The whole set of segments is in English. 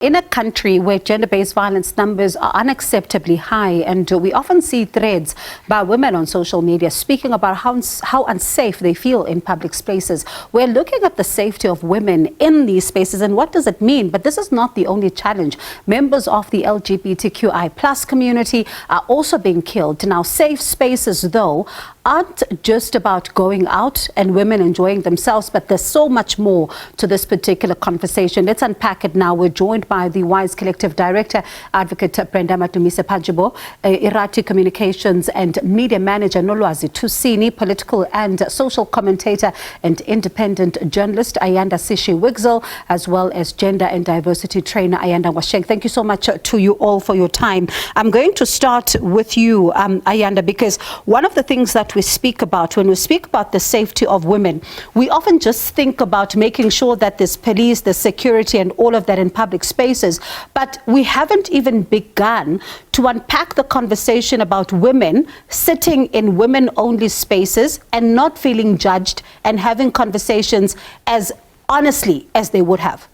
In a country where gender-based violence numbers are unacceptably high, and we often see threads by women on social media speaking about how unsafe they feel in public spaces, we're looking at the safety of women in these spaces and what does it mean. But this is not the only challenge. Members of the LGBTQI+ community are also being killed. Now, safe spaces, though, aren't just about going out and women enjoying themselves, but there's so much more to this particular conversation. Let's unpack it now. We're joined by the WISE Collective Director, Advocate Brenda Madumise-Pajibo, Iranti Communications and Media Manager Nolwazi, Tusini, political and social commentator and independent journalist Ayanda Sishi Wigzell, as well as gender and diversity trainer Ayanda Ngoasheng. Thank you so much to you all for your time. I'm going to start with you, Ayanda, because one of the things that we speak about when we speak about the safety of women, we often just think about making sure that there's police, there's security and all of that in public spaces, but we haven't even begun to unpack the conversation about women sitting in women-only spaces and not feeling judged and having conversations as honestly as they would have.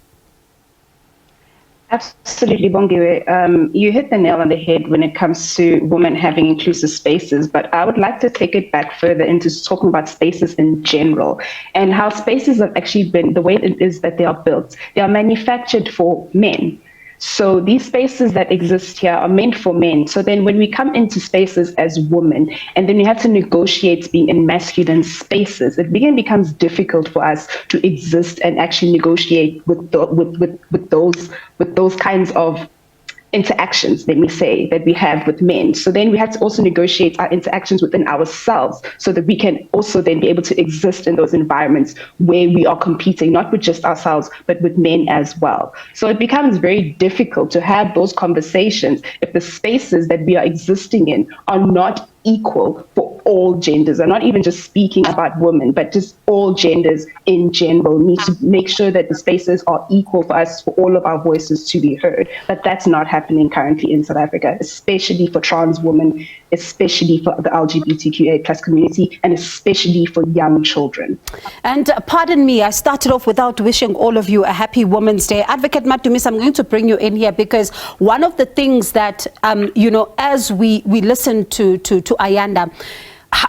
Absolutely, Bongiwe. You hit the nail on the head when it comes to women having inclusive spaces, but I would like to take it back further into talking about spaces in general and how spaces have actually been, the way it is that they are built, they are manufactured for men. So these spaces that exist here are meant for men. So then when we come into spaces as women, and then we have to negotiate being in masculine spaces, it becomes difficult for us to exist and actually negotiate with those kinds of interactions, let me say, that we have with men. So then we have to also negotiate our interactions within ourselves so that we can also then be able to exist in those environments where we are competing, not with just ourselves, but with men as well. So it becomes very difficult to have those conversations if the spaces that we are existing in are not equal for all genders. I'm not even just speaking about women, but just all genders in general. We need to make sure that the spaces are equal for us, for all of our voices to be heard. But that's not happening currently in South Africa, especially for trans women, especially for the LGBTQIA+ community, and especially for young children. And pardon me, I started off without wishing all of you a happy Women's Day. Advocate Madumise, I'm going to bring you in here because one of the things that, as we listen to Ayanda,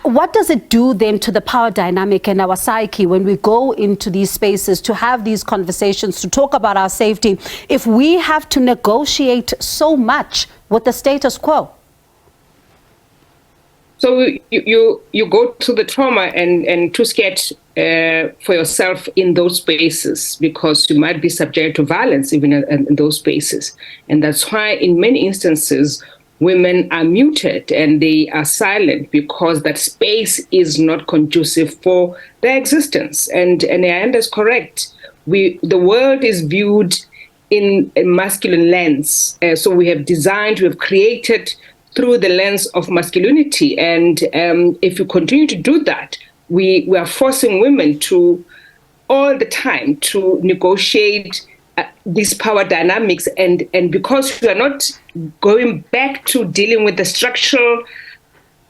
what does it do then to the power dynamic in our psyche when we go into these spaces to have these conversations, to talk about our safety, if we have to negotiate so much with the status quo? So you go through the trauma and too scared for yourself in those spaces because you might be subject to violence even in those spaces. And that's why in many instances, women are muted and they are silent because that space is not conducive for their existence. And Ayanda is correct. The world is viewed in a masculine lens. So we have created through the lens of masculinity. And if you continue to do that, we are forcing women to all the time to negotiate these power dynamics, and because we are not going back to dealing with the structural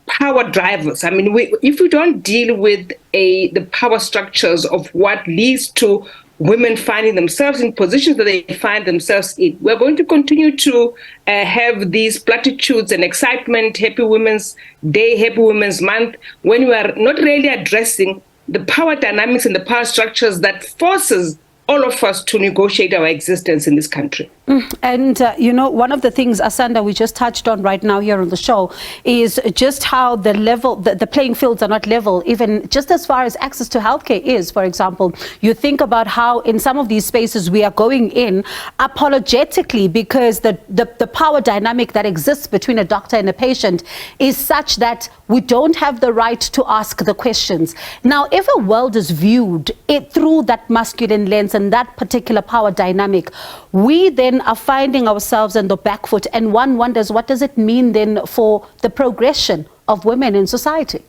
power drivers. I mean, if we don't deal with the power structures of what leads to women finding themselves in positions that they find themselves in, we're going to continue to have these platitudes and excitement, Happy Women's Day, Happy Women's Month, when we are not really addressing the power dynamics and the power structures that forces all of us to negotiate our existence in this country. And, one of the things, Asanda, we just touched on right now here on the show is just how the playing fields are not level, even just as far as access to healthcare is, for example. You think about how in some of these spaces we are going in apologetically because the power dynamic that exists between a doctor and a patient is such that we don't have the right to ask the questions. Now, if a world is viewed through that masculine lens and that particular power dynamic, we then are finding ourselves on the back foot, and one wonders, what does it mean then for the progression of women in society?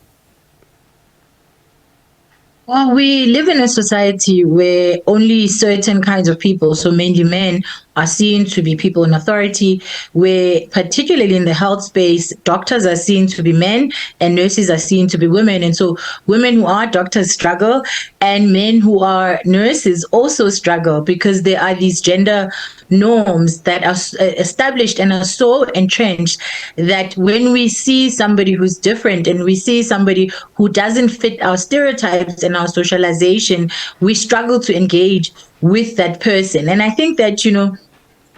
Well, we live in a society where only certain kinds of people, so mainly men, are seen to be people in authority, where particularly in the health space, doctors are seen to be men and nurses are seen to be women. And so women who are doctors struggle, and men who are nurses also struggle, because there are these gender norms that are established and are so entrenched that when we see somebody who's different and we see somebody who doesn't fit our stereotypes and our socialization, we struggle to engage with that person. And I think that,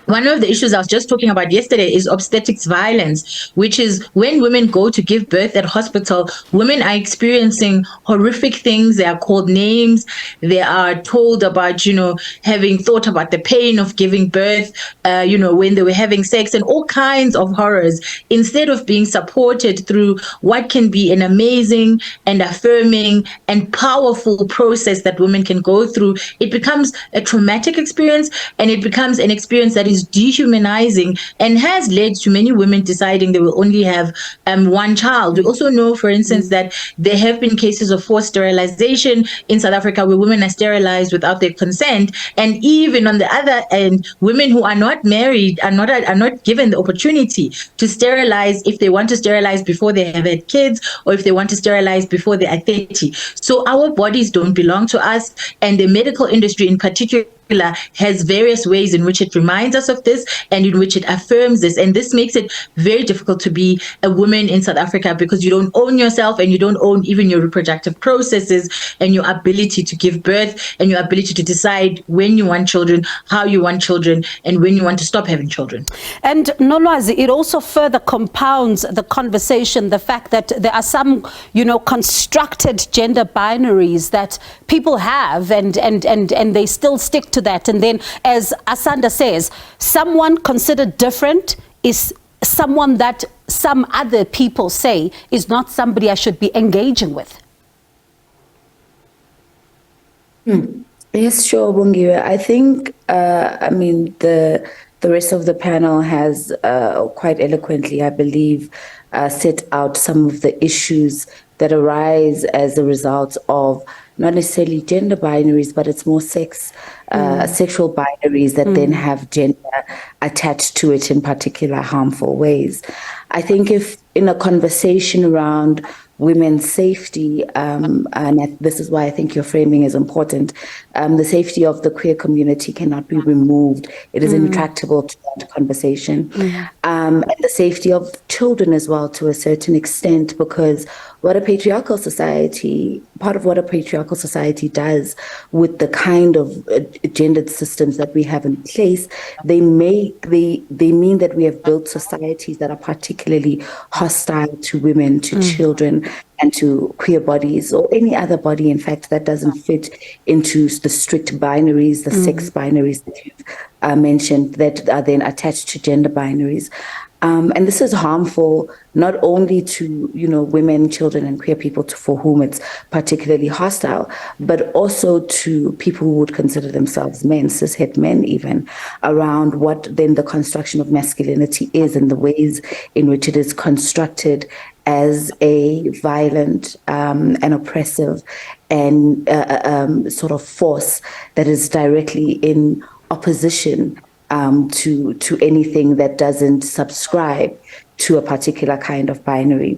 one of the issues I was just talking about yesterday is obstetrics violence, which is when women go to give birth at hospital, women are experiencing horrific things. They are called names. They are told about, having thought about the pain of giving birth, when they were having sex, and all kinds of horrors, instead of being supported through what can be an amazing and affirming and powerful process that women can go through. It becomes a traumatic experience, and it becomes an experience that is dehumanizing and has led to many women deciding they will only have one child. We also know, for instance, that there have been cases of forced sterilization in South Africa where women are sterilized without their consent. And even on the other end, women who are not married are not given the opportunity to sterilize if they want to sterilize before they have had kids, or if they want to sterilize before they are 30. So our bodies don't belong to us, and the medical industry in particular has various ways in which it reminds us of this and in which it affirms this. And this makes it very difficult to be a woman in South Africa, because you don't own yourself and you don't own even your reproductive processes and your ability to give birth and your ability to decide when you want children, how you want children, and when you want to stop having children. And Nolwazi, it also further compounds the conversation, the fact that there are some, constructed gender binaries that people have, and they still stick to that. And then, as Asanda says, someone considered different is someone that some other people say is not somebody I should be engaging with. Yes, sure, Bungiwe. I think, the rest of the panel has quite eloquently, I believe, set out some of the issues that arise as a result of not necessarily gender binaries, but it's more sexual binaries that then have gender attached to it in particular harmful ways. I think if in a conversation around women's safety, and this is why I think your framing is important, the safety of the queer community cannot be removed. It is intractable to that conversation. And the safety of children as well, to a certain extent, because part of what a patriarchal society does with the kind of gendered systems that we have in place, they mean that we have built societies that are particularly hostile to women, to children, and to queer bodies, or any other body, in fact, that doesn't fit into the strict binaries, the sex binaries that you've mentioned, that are then attached to gender binaries. And this is harmful not only to women, children, and queer people for whom it's particularly hostile, but also to people who would consider themselves men, cishet men even, around what then the construction of masculinity is and the ways in which it is constructed as a violent and oppressive and sort of force that is directly in opposition to anything that doesn't subscribe to a particular kind of binary.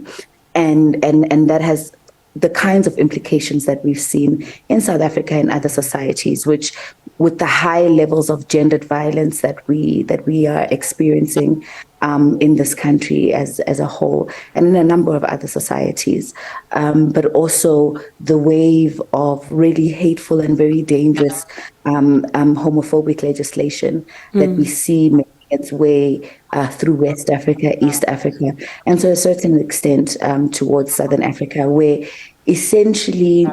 And that has the kinds of implications that we've seen in South Africa and other societies, which, with the high levels of gendered violence that we are experiencing in this country as a whole, and in a number of other societies, but also the wave of really hateful and very dangerous homophobic legislation that we see making its way through West Africa, East Africa, and to a certain extent towards Southern Africa, where essentially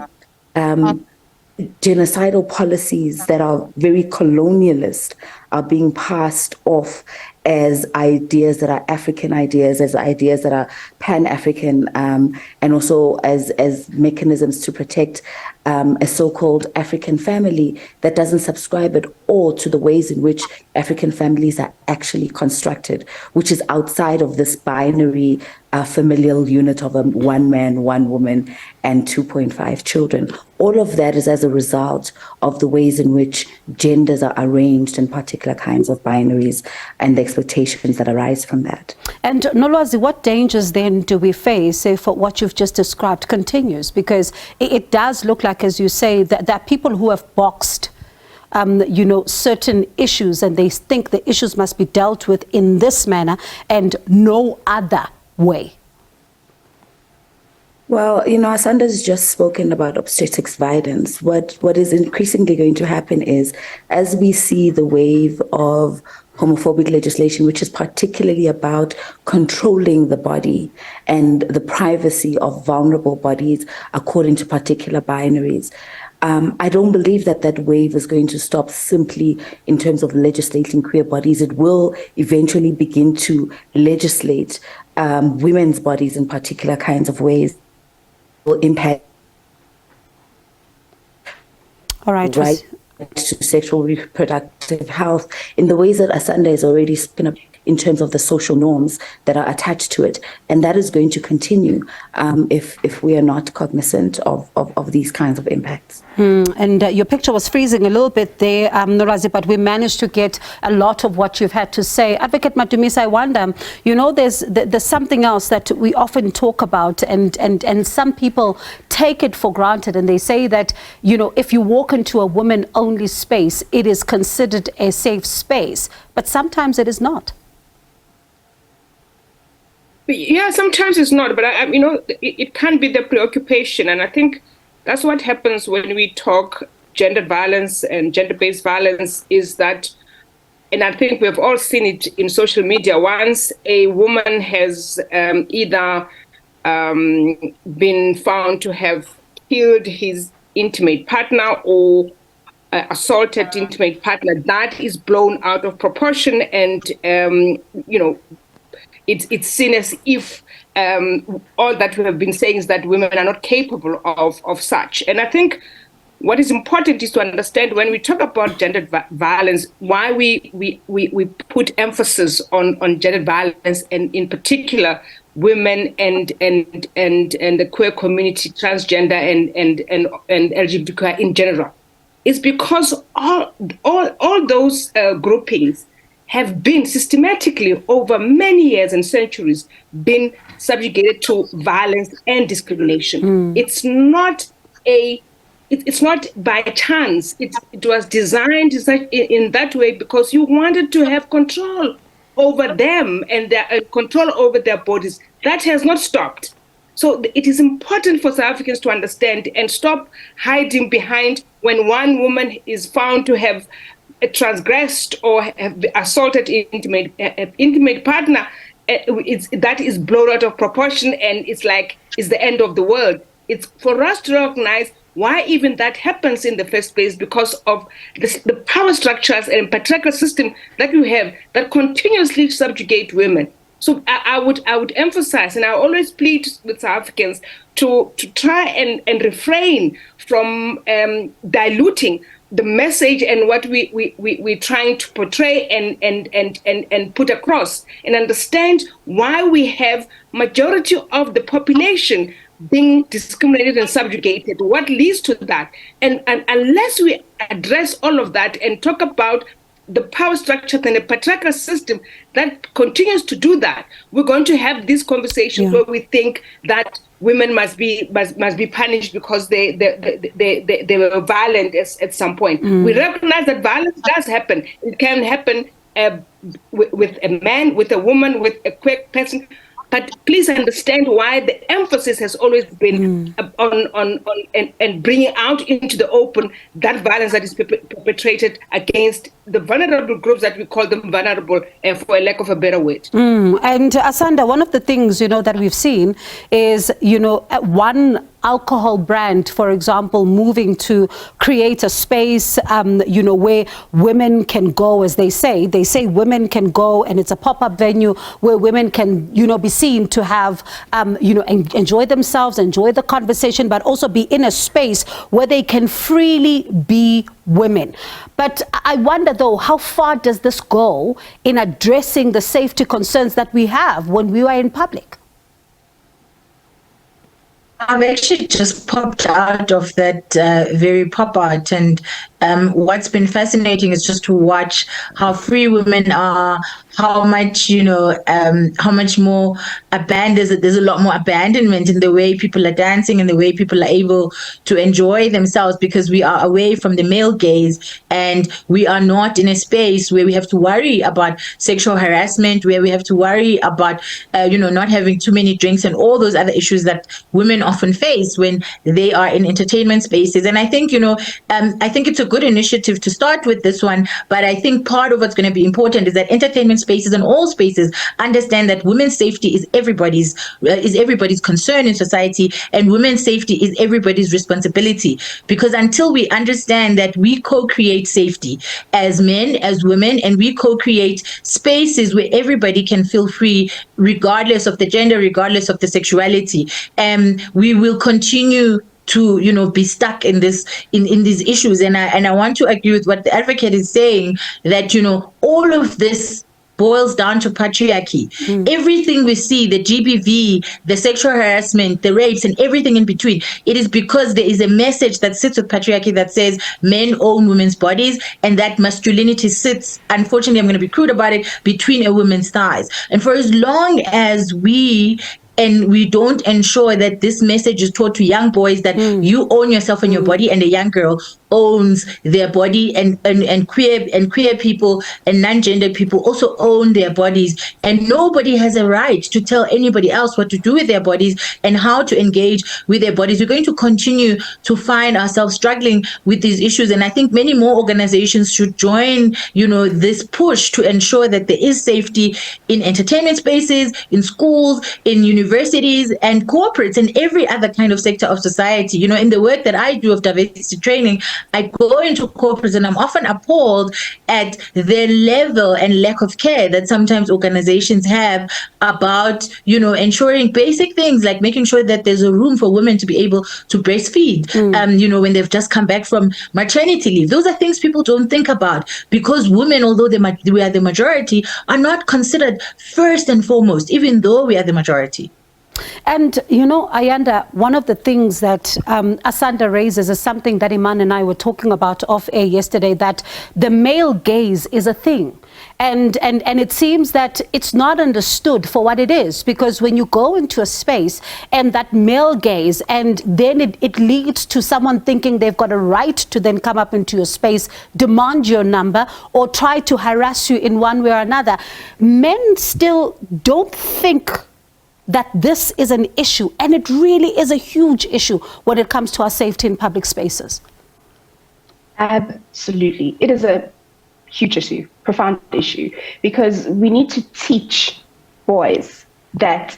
genocidal policies that are very colonialist are being passed off as ideas that are African ideas, as ideas that are Pan-African, and also as mechanisms to protect a so-called African family that doesn't subscribe at all to the ways in which African families are actually constructed, which is outside of this binary familial unit of one man, one woman, and 2.5 children. All of that is as a result of the ways in which genders are arranged, in particular particular kinds of binaries and the expectations that arise from that. And Nolwazi, what dangers then do we face if what you've just described continues? Because it does look like, as you say, that people who have boxed certain issues, and they think the issues must be dealt with in this manner and no other way. Well, Asanda has just spoken about obstetrics violence. What is increasingly going to happen is, as we see the wave of homophobic legislation, which is particularly about controlling the body and the privacy of vulnerable bodies according to particular binaries, I don't believe that wave is going to stop simply in terms of legislating queer bodies. It will eventually begin to legislate women's bodies in particular kinds of ways. Will impact right to sexual reproductive health in the ways that Asanda has already spoken about in terms of the social norms that are attached to it. And that is going to continue if we are not cognizant of these kinds of impacts. And your picture was freezing a little bit there, Nolwazi, but we managed to get a lot of what you've had to say. Advocate Madumise, I wonder, there's something else that we often talk about, and some people take it for granted, and they say that, if you walk into a woman-only space, it is considered a safe space, but sometimes it is not. Yeah, sometimes it's not, but it can be the preoccupation, and I think that's what happens when we talk gender violence and gender-based violence, is that, and I think we've all seen it in social media, once a woman has either been found to have killed his intimate partner or assaulted intimate partner, that is blown out of proportion, and it's seen as if all that we have been saying is that women are not capable of such. And I think what is important is to understand, when we talk about gendered violence, why we put emphasis on gendered violence, and in particular women and the queer community, transgender and LGBTQIA in general, is because all those groupings have been systematically over many years and centuries been subjugated to violence and discrimination. It's not by chance. It was designed in that way because you wanted to have control over them and their control over their bodies. That has not stopped. So it is important for South Africans to understand and stop hiding behind when one woman is found to have transgressed or have assaulted intimate partner. That is blown out of proportion, and it's like it's the end of the world. It's for us to recognize why even that happens in the first place, because of the power structures and patriarchal system that we have that continuously subjugate women. So I would emphasize, and I always plead with South Africans to try and refrain from diluting the message and what we're trying to portray and put across, and understand why we have majority of the population being discriminated and subjugated, what leads to that. And unless we address all of that and talk about the power structure and the patriarchal system that continues to do that, we're going to have these conversations where we think that women must be punished because they were violent at some point. We recognize that violence does happen. It can happen with a man, with a woman, with a queer person. But please understand why the emphasis has always been on bringing out into the open that violence that is perpetrated against the vulnerable groups that we call them vulnerable, for a lack of a better word. And Asanda, one of the things, that we've seen is, one alcohol brand, for example, moving to create a space, where women can go, as they say women can go, and it's a pop-up venue where women can, be seen to have, enjoy themselves, enjoy the conversation, but also be in a space where they can freely be women. But I wonder, though, how far does this go in addressing the safety concerns that we have when we are in public? I've actually just popped out of that very pop art, and what's been fascinating is just to watch how free women are, how much, how much more there's a lot more abandonment in the way people are dancing and the way people are able to enjoy themselves, because we are away from the male gaze and we are not in a space where we have to worry about sexual harassment, where we have to worry about, not having too many drinks and all those other issues that women often face when they are in entertainment spaces. And I think, I think it's a good initiative to start with this one, but I think part of what's going to be important is that entertainment spaces and all spaces understand that women's safety is everybody's concern in society, and women's safety is everybody's responsibility. Because until we understand that we co-create safety as men, as women, and we co-create spaces where everybody can feel free, regardless of the gender, regardless of the sexuality, we will continue to be stuck in this in these issues. And I want to agree with what the advocate is saying, that all of this boils down to patriarchy. Everything we see, the GBV, the sexual harassment, the rapes, and everything in between, it is because there is a message that sits with patriarchy that says men own women's bodies, and that masculinity sits, unfortunately, I'm going to be crude about it, between a woman's thighs. And for as long as we don't ensure that this message is taught to young boys, that you own yourself and your body, and a young girl owns their body, and queer people and non-gender people also own their bodies, and nobody has a right to tell anybody else what to do with their bodies and how to engage with their bodies. We're going to continue to find ourselves struggling with these issues, and I think many more organizations should join this push to ensure that there is safety in entertainment spaces, in schools, in universities, and corporates, and every other kind of sector of society. In the work that I do of diversity training, I go into corporates and I'm often appalled at the level and lack of care that sometimes organizations have about, ensuring basic things like making sure that there's a room for women to be able to breastfeed, when they've just come back from maternity leave. Those are things people don't think about, because women, although we are the majority, are not considered first and foremost, even though we are the majority. And, Ayanda, one of the things that Asanda raises is something that Iman and I were talking about off air yesterday, that the male gaze is a thing. And it seems that it's not understood for what it is, because when you go into a space and that male gaze, and then it leads to someone thinking they've got a right to then come up into your space, demand your number, or try to harass you in one way or another, men still don't think that this is an issue, and it really is a huge issue when it comes to our safety in public spaces. Absolutely. It is a huge issue, profound issue, because we need to teach boys that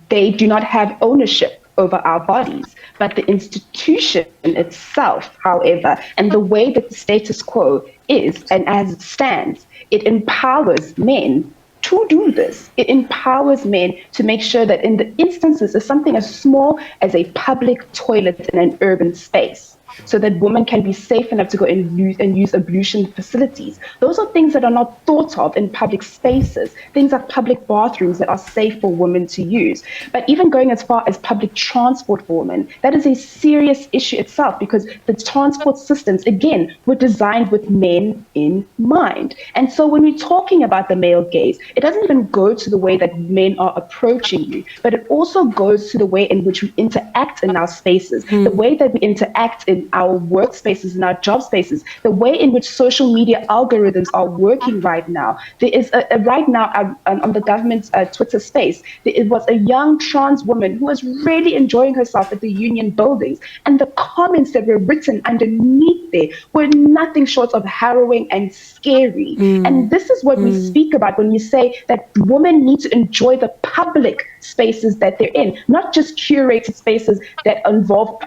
they do not have ownership over our bodies, but the institution itself, however, and the way that the status quo is, and as it stands, it empowers men to do this. It empowers men to make sure that in the instances of something as small as a public toilet in an urban space, so that women can be safe enough to go and use ablution facilities. Those are things that are not thought of in public spaces. Things like public bathrooms that are safe for women to use. But even going as far as public transport for women, that is a serious issue itself, because the transport systems, again, were designed with men in mind. And so when we're talking about the male gaze, it doesn't even go to the way that men are approaching you, but it also goes to the way in which we interact in our spaces, the way that we interact in our workspaces, in our job spaces, the way in which social media algorithms are working right now. There is right now on the government's Twitter space, there was a young trans woman who was really enjoying herself at the union buildings, and the comments that were written underneath there were nothing short of harrowing and scary. And this is what we speak about when we say that women need to enjoy the public spaces that they're in, not just curated spaces that involve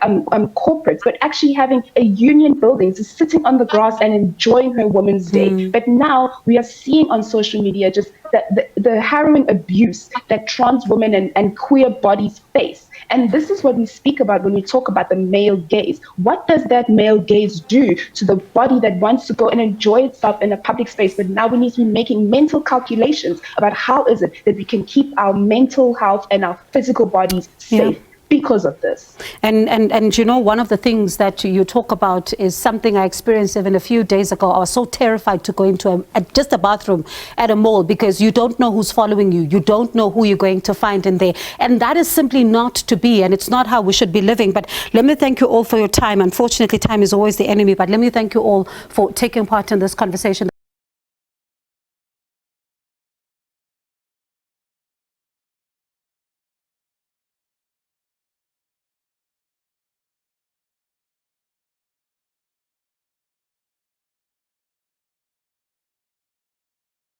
corporates, but actually having a union building, so sitting on the grass and enjoying her Women's Day. But now we are seeing on social media just the harrowing abuse that trans women and queer bodies face. And this is what we speak about when we talk about the male gaze. What does that male gaze do to the body that wants to go and enjoy itself in a public space? But now we need to be making mental calculations about how is it that we can keep our mental health and our physical bodies safe because of this. And you know, one of the things that you talk about is something I experienced even a few days ago. I was so terrified to go into just a bathroom at a mall, because you don't know who's following you. You don't know who you're going to find in there. And that is simply not to be, and it's not how we should be living. But let me thank you all for your time. Unfortunately, time is always the enemy, but let me thank you all for taking part in this conversation.